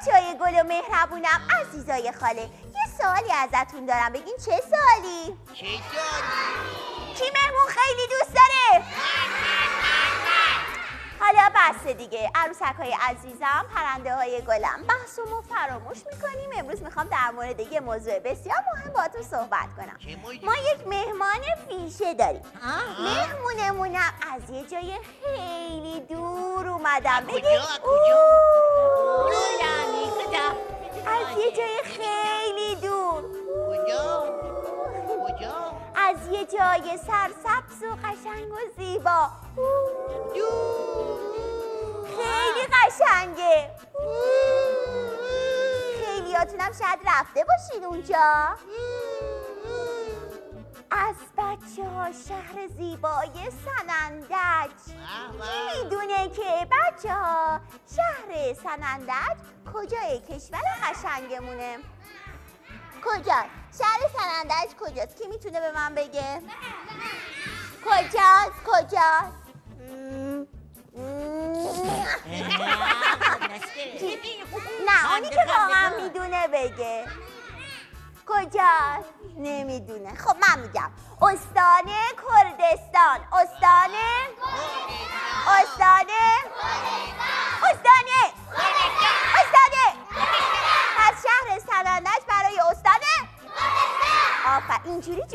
بچه‌های گل و مهربونم، عزیزای خاله، یه سوالی ازتون دارم، بگین چه سوالی؟ چه سوالی؟ کی مهمون خیلی دوست داره؟ حالا بسته دیگه عروسک‌های عزیزم، پرنده گلم، بحثمو فراموش میکنیم. امروز میخوام در مورد یه موضوع بسیار مهم باهاتون صحبت کنم. ما یک مهمان ویژه داریم. مهمونمونم از یه جای خیلی دور اومدم. بگید از یه جای خیلی دور. از یه جای سرسبز و قشنگ و زیبا. خیلی قشنگه. خیلیاتونم شاید رفته باشید اونجا. از بچه‌ها شهر زیبای سنندج. کی میدونه که بچه‌ها شهر سنندج کجای کشور قشنگمونه؟ کجاست؟ شهر سنندج کجاست؟ کی میتونه به من بگه؟ کجاست؟ نه، اونی که واقعا میدونه بگه. کجاست؟ نمیدونه. خب من میگم استان کردستان. پس شهر سنندج برای استان؟ آفرین، اینجوری